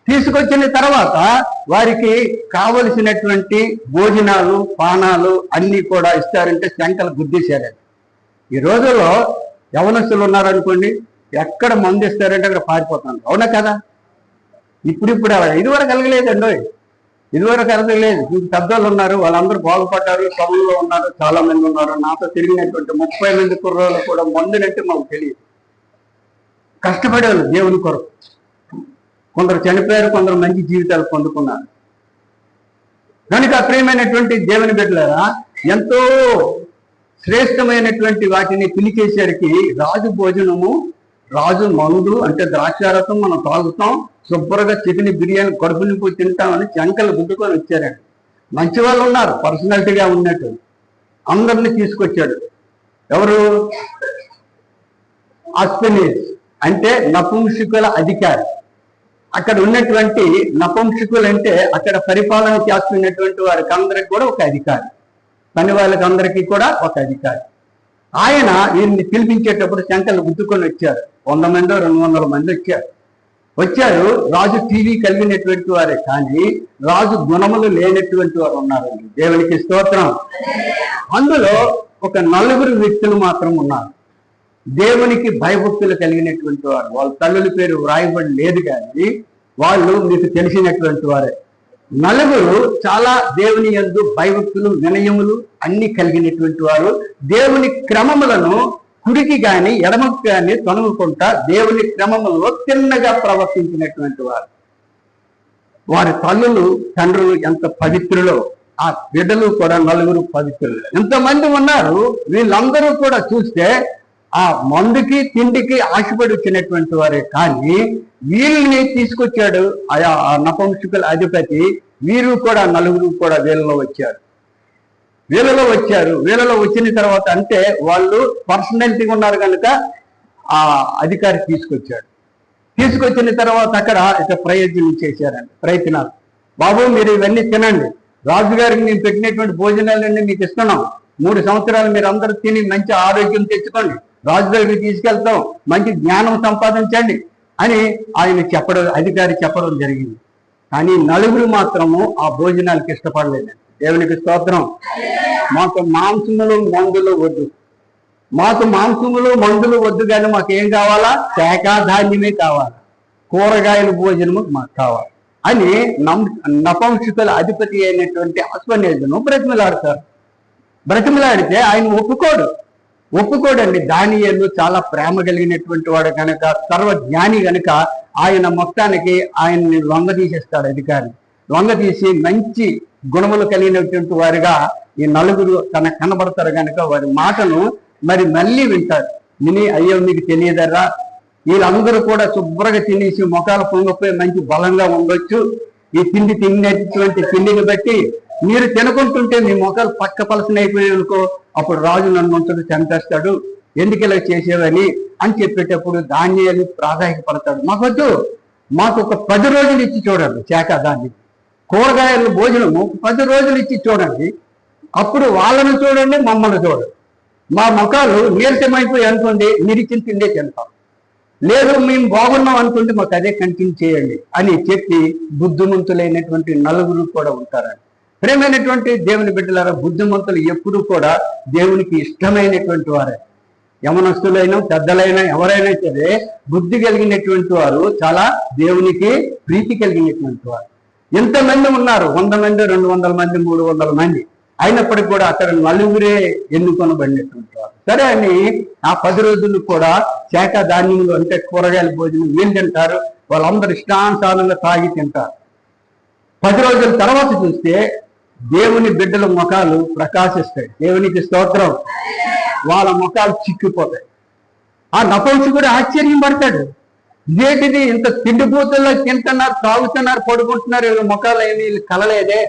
తీసుకొచ్చిన తర్వాత వారికి కావలసినటువంటి భోజనాలు పానాలు అన్ని కూడా ఇస్తారంటే శంకలు గుద్దేశారండి. ఈ రోజుల్లో యవనస్తులు ఉన్నారనుకోండి, ఎక్కడ మందు ఇస్తారంటే అక్కడ పారిపోతాను, అవునా కదా? ఇప్పుడు ఇదివరకు కలగలేదండి, ఇదివరకు కలగలేదు. మీకు పెద్దవాళ్ళు ఉన్నారు, వాళ్ళందరూ బాగుపడ్డారు, టౌన్లో ఉన్నారు, చాలా మంది ఉన్నారు. నాతో తిరిగినటువంటి 30 మంది కుర్రోళ్ళు కూడా మందులంటే మాకు తెలియదు, కష్టపడేవాళ్ళు దేవుని కొరకు. కొందరు చనిపోయారు, కొందరు మంచి జీవితాలు పొందుకున్నారు. కనుక ప్రియమైనటువంటి దేవుని బిడ్డలారా, ఎంతో శ్రేష్టమైనటువంటి వాటిని పిలిచేసరికి రాజు భోజనము, రాజు మందు అంటే ద్రాక్షారసం మనం తాగుతాం, శుభ్రంగా చికెన్ బిర్యానీ కడుపు నింపు తింటామని చంకలు గుద్దుకొని వచ్చారండి. మంచి వాళ్ళు ఉన్నారు, పర్సనాలిటీగా ఉన్నట్టు అందరినీ తీసుకొచ్చాడు. ఎవరు? అస్బెనేజ్ అంటే నపుంసకుల అధికారి. అక్కడ ఉన్నటువంటి నపుంసకులు అంటే అక్కడ పరిపాలన చేస్తున్నటువంటి వారికి అందరికి కూడా ఒక అధికారి, పని వాళ్ళకి అందరికీ కూడా ఒక అధికారి. ఆయన వీరిని పిలిపించేటప్పుడు శంకలు గుద్దుకొని వచ్చారు. 100 మందో 200 మంది వచ్చారు. రాజు టీవీ కలిగినటువంటి వారే, కానీ రాజు గుణములు లేనటువంటి వారు ఉన్నారండి. దేవునికి స్తోత్రం. అందులో ఒక 4 వ్యక్తులు మాత్రం ఉన్నారు, దేవునికి భయభక్తులు కలిగినటువంటి వారు. వాళ్ళ తల్లుల పేరు వ్రాయబడి లేదు, కానీ వాళ్ళు మీకు తెలిసినటువంటి వారే. 4 చాలా దేవుని యందు భయభక్తులు వినయములు అన్ని కలిగినటువంటి వారు. దేవుని క్రమములను కుడికి గాని ఎడమకు గాని తొనగకుండా దేవుని క్రమములో తిన్నగా ప్రవర్తించినటువంటి వారు. వారి తల్లులు తండ్రులు ఎంత పవిత్రులో ఆ బిడ్డలు కూడా 4 పవిత్రులు. ఎంతమంది ఉన్నారు, వీళ్ళందరూ కూడా చూస్తే ఆ మందుకి తిండికి ఆశపడి వచ్చినటువంటి వారే. కానీ వీళ్ళని తీసుకొచ్చాడు ఆ నపుంసకుల అధిపతి. వీరు కూడా 4 కూడా వీళ్ళలో వచ్చారు. వీళ్ళలో వచ్చిన తర్వాత అంటే వాళ్ళు పర్సనాలిటీగా ఉన్నారు కనుక ఆ అధికారి తీసుకొచ్చిన తర్వాత అక్కడ ఇక ప్రయోజనం చేశారండి, ప్రయత్నాలు. బాబు మీరు ఇవన్నీ తినండి, రాజుగారికి మేము పెట్టినటువంటి భోజనాలన్నీ మీకు ఇస్తున్నాం, 3 సంవత్సరాలు మీరు అందరూ తిని మంచి ఆరోగ్యం తెచ్చుకోండి, రాజు దగ్గరికి తీసుకెళ్తాం, మంచి జ్ఞానం సంపాదించండి అని ఆయన అధికారి చెప్పడం జరిగింది. కానీ 4 మాత్రము ఆ భోజనాలకు ఇష్టపడలేదండి. దేవునికి స్తోత్రం. మాకు మాంసములు మందులు వద్దు, కానీ మాకు ఏం కావాలా? శాఖాధాన్యమే కావాలి, కూరగాయల భోజనము మాకు కావాలి అని నపుంసకుల అధిపతి అయినటువంటి అస్బెనేజును బ్రతిమలాడితే ఆయన ఒప్పుకోడండి. దానియేలు చాలా ప్రేమ కలిగినటువంటి వాడు కనుక, సర్వజ్ఞాని కనుక ఆయన మొత్తానికి ఆయన్ని లొంగదీసేస్తాడు. అధికారిని లొంగదీసి మంచి గుణములు కలిగినటువంటి వారిగా ఈ 4 తనకు కనబడతారు కనుక వారి మాటను మరి మళ్ళీ వింటాడు. విని, అయ్యో మీకు తెలియదర్రా, వీళ్ళందరూ కూడా శుభ్రంగా తినేసి ముఖాలు పొంగిపోయి మంచి బలంగా ఉండొచ్చు, ఈ తిండి తిన్నటువంటి తిండిని బట్టి మీరు తినకుంటుంటే మీ మొఖాలు పక్క పలసన అయిపోయానుకో, అప్పుడు రాజు నన్ను ఉంచడు, చంపేస్తాడు, ఎందుకు ఇలా చేసేవని అని చెప్పేటప్పుడు ధాన్యాలు ప్రాధాన్యపడతాడు. మాకొద్దు, మాకు ఒక 10 రోజులు ఇచ్చి చూడండి శాఖ ధాన్యం, కూరగాయలు భోజనము 10 రోజులు ఇచ్చి చూడండి, అప్పుడు వాళ్ళను చూడండి, మమ్మల్ని చూడండి. మా ముఖాలు నీరసమైపోయి అనుకోండి, మీరు ఇచ్చిన తిండే తింటాం, లేదు మేము బాగున్నాం అనుకుంటే మాకు అదే కంటిన్యూ చేయండి అని చెప్పి బుద్ధిమంతులైనటువంటి నలుగురు కూడా ఉంటారండి. ప్రేమైనటువంటి దేవుని బిడ్డలారా, బుద్ధిమంతులు ఎప్పుడూ కూడా దేవునికి ఇష్టమైనటువంటి వారే. యమనస్తులైనా పెద్దలైనా ఎవరైనా సరే బుద్ధి కలిగినటువంటి వారు చాలా దేవునికి ప్రీతి కలిగినటువంటి వారు. ఎంతమంది ఉన్నారు, 100 మంది, 200 మంది, 300 మంది, అయినప్పటికీ కూడా అక్కడ నలుగురే ఎన్నుకొనబడినటువంటి వారు. సరే అని ఆ 10 రోజులు కూడా శాఖ ధాన్యములు అంటే కూరగాయల భోజనం వీళ్ళు తింటారు, వాళ్ళందరూ ఇష్టానుసారంగా తాగి తింటారు. 10 రోజుల తర్వాత చూస్తే దేవుని బిడ్డల ముఖాలు ప్రకాశిస్తాయి. దేవునికి స్తోత్రం. వాళ్ళ ముఖాలు చిక్కిపోతాయి. ఆ నపుంసకుడు ఆశ్చర్యం పడతాడు, ఇదేంటిది, ఇంత తిండిపోతుల్లో తింటున్నారు, తాగుతున్నారు, పడుకుంటున్నారు, వీళ్ళ ముఖాలు ఏమి కలలేదే,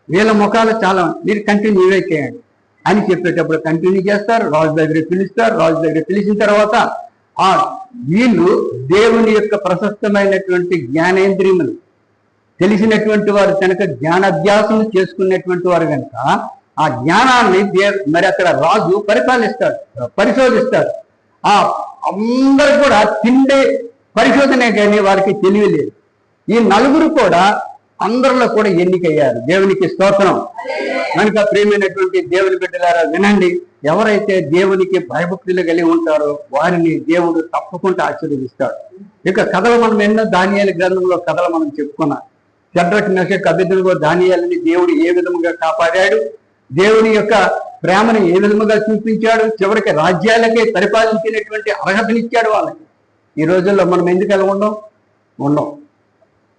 వీళ్ళ ముఖాలు చాలా, మీరు కంటిన్యూ చేయండి అని చెప్పేటప్పుడు కంటిన్యూ చేస్తారు. రాజు దగ్గర పిలుస్తారు. రాజు దగ్గర పిలిచిన తర్వాత ఆ వీళ్ళు దేవుని యొక్క ప్రశస్తమైనటువంటి జ్ఞానేంద్రియములు తెలిసినటువంటి వారు కనుక, జ్ఞానాభ్యాసం చేసుకున్నటువంటి వారు కనుక ఆ జ్ఞానాన్ని మరి అక్కడ రాజు పరిశోధిస్తాడు. ఆ అందరు కూడా తిండే పరిశోధనే కానీ వారికి తెలియలేదు. ఈ నలుగురు కూడా అందరిలో కూడా ఎన్నికయ్యారు. దేవునికి స్తోత్రం. కనుక ప్రియమైనటువంటి దేవుని బిడ్డలారా వినండి, ఎవరైతే దేవునికి భయభక్తులు కలిగి ఉంటారో వారిని దేవుడు తప్పకుండా ఆశీర్వదిస్తాడు. ఇక కథలు మనం ఎన్నో దానియేలు గ్రంథంలో కథలు మనం చెప్పుకున్నాం. షడ్రక్ మెషక్ అబేద్నెగో దానియేలుని దేవుడు ఏ విధముగా కాపాడాడు, దేవుని యొక్క ప్రేమను ఏ విధముగా చూపించాడు, చివరికి రాజ్యాలకే పరిపాలించినటువంటి అర్హతనిచ్చాడు వాళ్ళకి. ఈ రోజుల్లో మనం ఎందుకు ఎలా ఉండం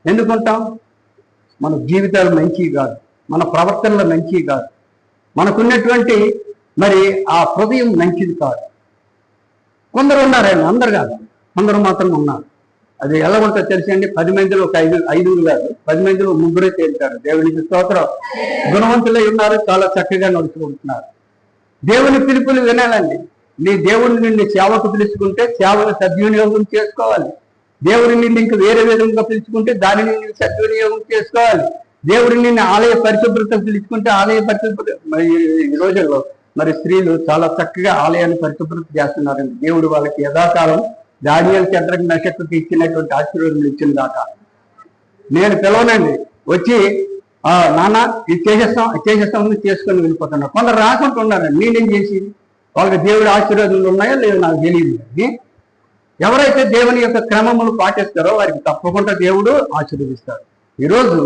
ఎందుకుంటాం? మన జీవితాలు మంచివి కాదు, మన ప్రవర్తనలు మంచివి కాదు, మనకున్నటువంటి మరి ఆ హృదయం మంచిది కాదు. కొందరు ఉన్నారండి, అందరు కాదు, కొందరు మాత్రం ఉన్నారు. అది ఎలా ఉంటుందో తెలిసండి. 10 మందిలో ఒక 5 కాదు, 10 మందిలో 3 తేలుతారు. దేవునికి స్తోత్రం. గుణవంతులై ఉన్నారు, చాలా చక్కగా నడుచుకుంటున్నారు. దేవుని పిలుపులు వినాలండి. నీ దేవుడిని నిన్ను సేవకు పిలుచుకుంటే సేవను సద్వినియోగం చేసుకోవాలి. దేవుడిని నిన్ను ఇంకా వేరే విధంగా పిలుచుకుంటే దానిని నువ్వు సద్వినియోగం చేసుకోవాలి. దేవుడిని నిన్ను ఆలయ పరిశుభ్రత పిలుచుకుంటే ఆలయ పరిశుభ్రత. ఈ రోజుల్లో మరి స్త్రీలు చాలా చక్కగా ఆలయాన్ని పరిశుభ్రత చేస్తున్నారండి. దేవుడు వాళ్ళకి యథాకాలం దానియేలు షడ్రక్ మెషకుకి ఇచ్చినటువంటి ఆశీర్వాదం ఇచ్చిన దాకా నేను పిలవనండి, వచ్చి నాన్న ఇది చేసేస్తాం చేసుకొని వెళ్ళిపోతున్నా. కొందరు రాకుండా ఉన్నారండి. నేనేం చేసి వాళ్ళకి దేవుడి ఆశీర్వాదాలు ఉన్నాయో లేదో నాకు తెలియదు. ఎవరైతే దేవుని యొక్క క్రమములు పాటిస్తారో వారికి తప్పకుండా దేవుడు ఆశీర్వదిస్తాడు. ఈరోజు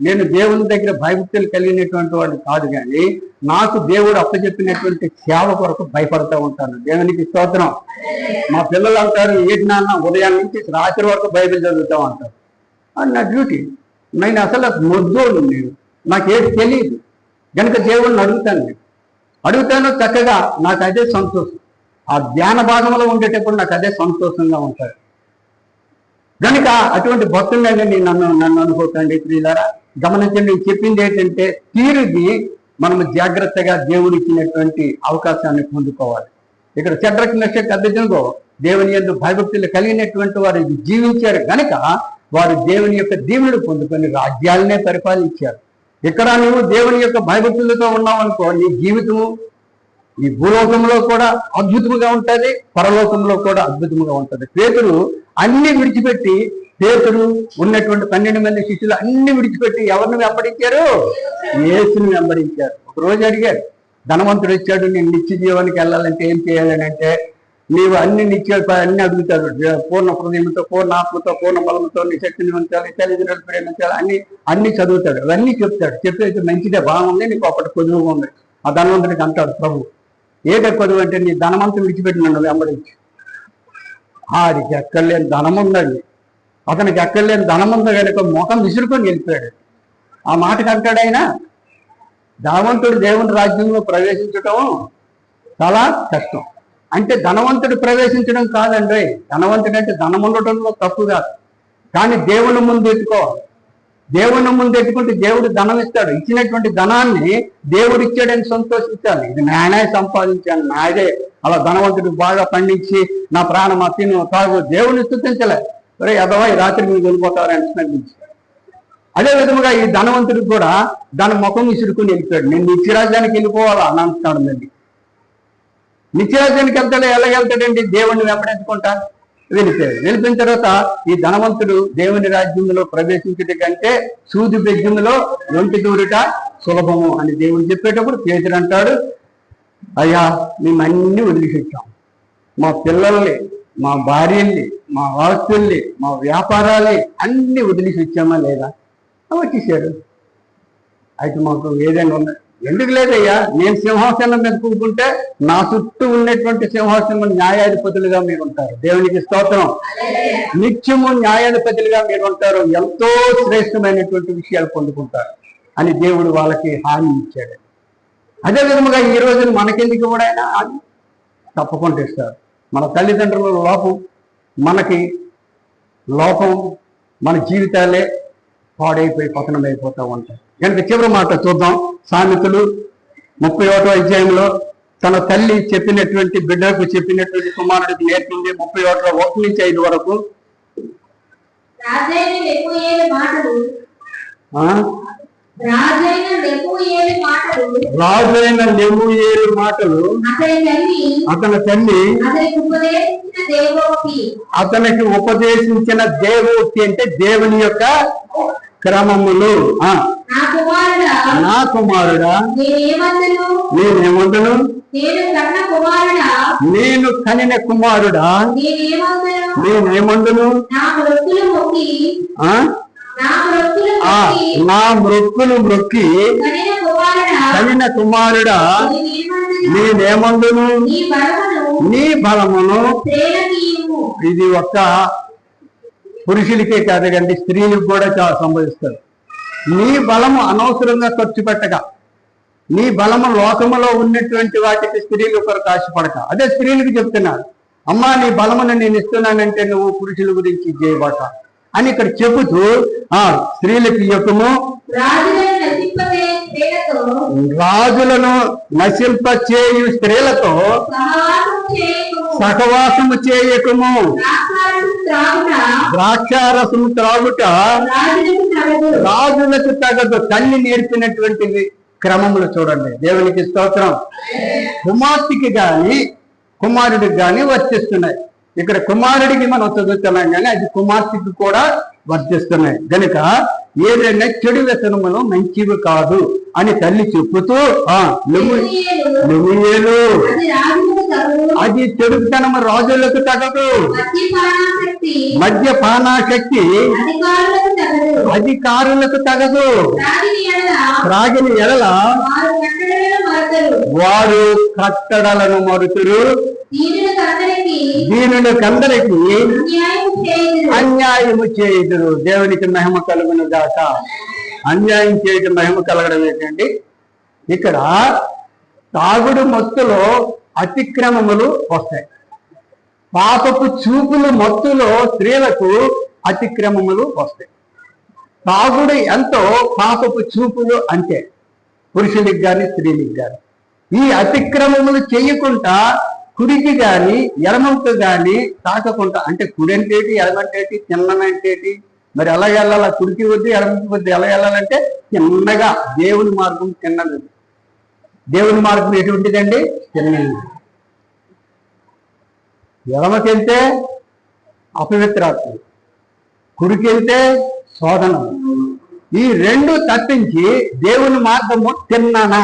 నేను దేవుని దగ్గర భయభక్తులు కలిగినటువంటి వాడు కాదు, కానీ నాకు దేవుడు అప్పచెప్పినటువంటి సేవ కొరకు భయపడుతూ ఉంటాను. దేవునికి స్తోత్రం. మా పిల్లలు అంటారు, ఏంటి నాన్న ఉదయం నుంచి రాత్రి వరకు బైబిల్ చదువుతాం అంటారు. అది నా డ్యూటీ. నేను అసలు మొద్దోడు, నాకేది తెలియదు కనుక దేవుడిని అడుగుతాను చక్కగా. నాకు అదే సంతోషం. ఆ ధ్యాన భాగంలో ఉండేటప్పుడు నాకు అదే సంతోషంగా ఉంటుంది. కనుక అటువంటి భక్తులని నన్ను అనుకోకండి ప్రియులారా. గమనించండి, నేను చెప్పింది ఏంటంటే తీరుది మనము జాగ్రత్తగా దేవుడు ఇచ్చినటువంటి అవకాశాన్ని పొందుకోవాలి. ఇక్కడ షడ్రక్ మెషక్ అబేద్నెగో దేవుని యందు భయభక్తులు కలిగినటువంటి వారు జీవించారు కనుక వారు దేవుని యొక్క దీవెనలు పొందుకొని రాజ్యాలనే పరిపాలించారు. ఇక్కడ నువ్వు దేవుని యొక్క భయభక్తులతో ఉన్నావు అనుకో, నీ జీవితము ఈ భూలోకంలో కూడా అద్భుతంగా ఉంటుంది, పరలోకంలో కూడా అద్భుతంగా ఉంటుంది. పేతురు అన్ని విడిచిపెట్టి, పేతురు ఉన్నటువంటి 12 మంది శిష్యులు అన్ని విడిచిపెట్టి ఎవరిని వెంబడించారు? యేసుని వెంబడించారు. ఒక రోజు అడిగారు, ధనవంతుడు వచ్చాడు, నేను నిత్య జీవానికి వెళ్ళాలంటే ఏం చేయాలని అంటే, నీవు అన్ని అన్ని అడుగుతాడు. పూర్ణ హృదయంతో, పూర్ణ ఆత్మతో, పూర్ణ బలంతో నీ శక్తిని ఉంచాలి, తల్లిదండ్రులు ప్రేమించాలి, అన్ని చదువుతాడు, అవన్నీ చెప్తాడు. చెప్పేది మంచిదే, బాగుంది, నీకు ఒకటి కొదువుగా ఉంది. ఆ ధనవంతుడికి అంటాడు ప్రభు, ఏదో కొదువు అంటే నీ ధనమంతా విడిచిపెట్టి నన్ను వెంబడించి. ఆడికి ఎక్కడలేని ధనం ఉందండి, అతనికి ఎక్కడలేని ధనం ఉంది కనుక ముఖం విసురుకొని వెళ్ళిపోయాడు. ఆ మాటకి అంటాడు ఆయన, ధనవంతుడు దేవుని రాజ్యంలో ప్రవేశించడం చాలా కష్టం. అంటే ధనవంతుడు ప్రవేశించడం కాదండి, ధనవంతుడు అంటే ధనం ఉండటంలో తప్పు కాదు, కానీ దేవుని ముందు ఎత్తుకోవాలి. దేవుని ముందు ఎట్టుకుంటే దేవుడు ధనం ఇస్తాడు. ఇచ్చినటువంటి ధనాన్ని దేవుడు ఇచ్చాడని సంతోషించాలి. ఇది నానే సంపాదించాను, నాదే. అలా ధనవంతుడు బాగా పండించి నా ప్రాణం తిను తాగు దేవుని స్తుతించలే. సరే అదవా ఈ రాత్రి మీరు వెళ్ళిపోతారు అంటే. అదే విధముగా ఈ ధనవంతుడికి కూడా దాని ముఖం విసురుకుని వెళ్ళిపోయాడు. నేను నిత్యరాజ్యానికి వెళ్ళిపోవాలా అని అంటున్నాడు. మళ్ళీ నిత్యరాజ్యానికి వెళ్తాడు. ఎలా వెళ్తాడండి? దేవుణ్ణి వెంబడించుకుంటా వెళ్ళిపోయాడు. వెళ్ళిపోయిన తర్వాత ఈ ధనవంతుడు దేవుని రాజ్యంలో ప్రవేశించట కంటే సూది బెజ్జంలో ఒంటి దూరుట సులభము అని దేవుడు చెప్పేటప్పుడు పేతురు అంటాడు, అయ్యా మేము అన్ని వదిలిపెట్టాం. మా పిల్లల్ని, మా భార్యల్ని, మా ఆస్తుల్ని, మా వ్యాపారాల్ని అన్ని వదిలిసి వచ్చామా లేదా? వచ్చేసాడు. అయితే మాకు ఏదైనా ఉంది. ఎందుకు లేదయ్యా, నేను సింహాసనం మీద కూర్చుంటే నా చుట్టూ ఉన్నటువంటి సింహాసనం న్యాయాధిపతులుగా మీరు ఉంటారు. దేవునికి స్తోత్రం. నిత్యము న్యాయాధిపతులుగా మీరు ఉంటారు. ఎంతో శ్రేష్టమైనటువంటి విషయాలు పొందుకుంటారు అని దేవుడు వాళ్ళకి హామీ ఇచ్చాడు. అదే విధముగా ఈ రోజున మనకెందుకు కూడా ఆయన హామీ తప్పకుండా ఇస్తారు. మన తల్లిదండ్రుల లోపం, మనకి లోపం, మన జీవితాలే పాడైపోయి పతనమైపోతూ ఉంటాయి. కనుక చివరి మాట చూద్దాం. సామెతలు 31వ అధ్యాయంలో తన తల్లి చెప్పినటువంటి బిడ్డకు చెప్పినటువంటి కుమారుడికి నేర్పింది. 31:1-5 వరకు. రాజైన లెమూయేలు మాటలు అతని తల్లి అతనికి ఉపదేశించిన దేవోక్తి అంటే దేవుని యొక్క క్రమములు. నా కుమారుడా నేనేమందును, నేను కనిన కుమారుడా నేనేమందును, నా మృక్కులు మృక్కి కనిన కుమారుడా నేనేమందును, నీ బలమును. ఇది ఒక్క పురుషులకే కాదండి, స్త్రీలకు కూడా చాలా సంభవిస్తారు. నీ బలము అనవసరంగా ఖర్చు పెట్టక, నీ బలము లోకములో ఉన్నటువంటి వాటికి స్త్రీలు కొరకు ఆశపడక. అదే స్త్రీలకు చెప్తున్నారు, అమ్మా నీ బలమును నేను ఇస్తున్నానంటే నువ్వు పురుషుల గురించి చేయబాక అని ఇక్కడ చెబుతూ స్త్రీలకు యొక్కము, రాజులను నశింపచేయు స్త్రీలతో సహవాసము చేయకము, ద్రాక్షారసము త్రాగుట రాజులకు తగదు. తల్లి నేర్పినటువంటి క్రమములు చూడండి. దేవునికి స్తోత్రం. కుమార్తెకి గాని కుమారుడికి గాని వర్తిస్తున్నాయి. ఇక్కడ కుమారుడికి మనం చదువుతున్నాం కానీ అది కుమార్తెకి కూడా వర్తిస్తున్నాయి. గనుక ఏదైనా చెడు వ్యసనములు మంచివి కాదు అని తల్లి చెప్పుతూ లెమూయేలు అది చెడుతనము రాజులకు తగదు, మద్యపానాశక్తి అధికారులకు తగదు. త్రాగిన ఎడల వారు కట్టడలను మరుతురు, దీనులకందరికి అన్యాయము చేయుదురు. దేవునికి మహిమ కలుగును గాక. అన్యాయం చేయడం మహిమ కలగడం ఏంటండి? ఇక్కడ తాగుడు మత్తులో అతిక్రమములు వస్తాయి. పాపపు చూపులు మత్తులో స్త్రీలకు అతిక్రమములు వస్తాయి. తాగుడు ఎంతో పాపపు చూపులు అంతే, పురుషునికి కానీ స్త్రీలకు కానీ. ఈ అతిక్రమములు చేయకుండా కుడికి గాని ఎడమంకు గాని తాకకుండా, అంటే కుడి అంటేటి ఎడమంటేటి చిన్నమంటేటి, మరి ఎలా వెళ్ళాలా? కుడికి వద్దు ఎడమకి వద్దు, ఎలా వెళ్ళాలంటే చిన్నగా. దేవుని మార్గం చిన్నది. దేవుని మార్గం ఎటువంటిదండి? చిన్నది. ఎడమకెళ్తే అపవిత్రాత్మ, కుడికి వెళ్తే శోధన. ఈ రెండు తప్పించి దేవుని మార్గము తిన్నానా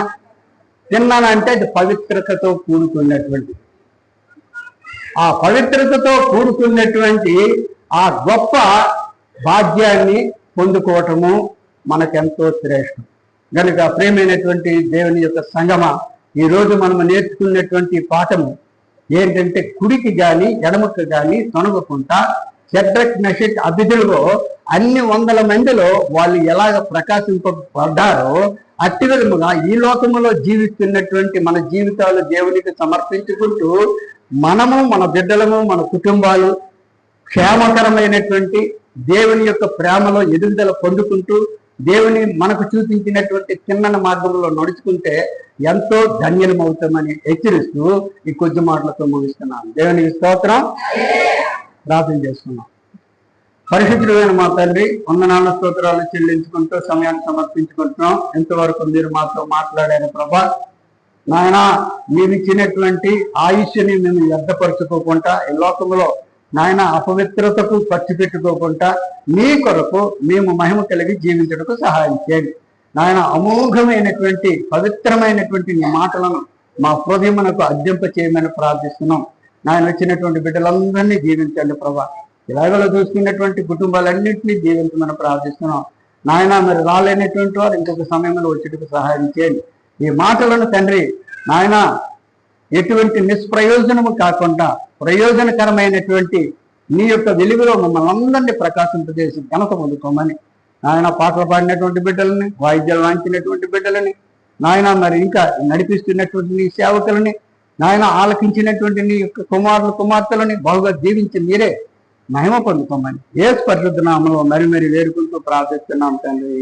అంటే అది పవిత్రతతో కూడుకున్నటువంటి, ఆ పవిత్రతతో కూడుకున్నటువంటి ఆ గొప్ప భాగ్యాన్ని పొందుకోవటము మనకెంతో శ్రేష్టం. కనుక ప్రియమైనటువంటి దేవుని యొక్క సంగమ, ఈరోజు మనము నేర్చుకున్నటువంటి పాఠము ఏంటంటే కుడికి గాని ఎడమకు గాని తొనగకుండా షడ్రక్ మెషక్ అభిధులలో అన్ని 100 మందిలో వాళ్ళు ఎలాగ ప్రకాశింపబడ్డారో అట్టి విధముగా ఈ లోకములో జీవిస్తున్నటువంటి మన జీవితాలు దేవునికి సమర్పించుకుంటూ మనము, మన బిడ్డలము, మన కుటుంబాలు క్షేమకరమైనటువంటి దేవుని యొక్క ప్రేమలో ఎదుగుదల పొందుకుంటూ దేవుని మనకు చూపించినటువంటి చిన్న మార్గంలో నడుచుకుంటే ఎంతో ధన్యం అవుతామని హెచ్చరిస్తూ ఈ కొద్ది మాటలతో ముగిస్తున్నాను. దేవునికి స్తోత్రం. ప్రార్థన చేసుకున్నాం. పరిశుద్ధుడైన మా తండ్రి, వందనాల స్తోత్రాలు చెల్లించుకుంటూ సమయాన్ని సమర్పించుకుంటున్నాం. ఎంతవరకు మీరు మాతో మాట్లాడారు ప్రభా. నాయన, మీరు ఇచ్చినటువంటి ఆయుష్ని మేము వ్యర్థపరచుకోకుండా, ఈ లోకంలో నాయన అపవిత్రతకు ఖర్చు పెట్టుకోకుండా మీ కొరకు మేము మహిమ కలిగి జీవించడానికి సహాయం చేయండి. నాయన, అమోఘమైనటువంటి పవిత్రమైనటువంటి నీ మాటలను మా హృదయమునకు అద్దెంప చేయమని ప్రార్థిస్తున్నాం. నాయన, వచ్చినటువంటి బిడ్డలందరినీ జీవించండి ప్రభా. ఇలాగలో చూసుకున్నటువంటి కుటుంబాలన్నింటినీ జీవించమని ప్రార్థిస్తున్నాం. నాయన, మరి రాలేనటువంటి వారు ఇంకొక సమయంలో వచ్చేటకు సహాయం చేయండి. ఈ మాటలను తండ్రి నాయన ఎటువంటి నిష్ప్రయోజనము కాకుండా ప్రయోజనకరమైనటువంటి నీ యొక్క వెలుగులో మమ్మల్ని అందరినీ ప్రకాశింపజేసి ఘనత పొందుకోమని నాయన, పాటలు పాడినటువంటి బిడ్డలని, వాయిద్యాలు వాయించినటువంటి బిడ్డలని నాయన, మరి ఇంకా నడిపిస్తున్నటువంటి నీ సేవకులని నాయన, ఆలకించినటువంటి నీ యొక్క కుమారులు కుమార్తెలని బాగుగా దీవించి మీరే మహిమ పొందుకోమని యేసు పరిశుద్ధ నామములో మరి వేడుకుంటూ ప్రార్థిస్తున్నాం తండ్రి.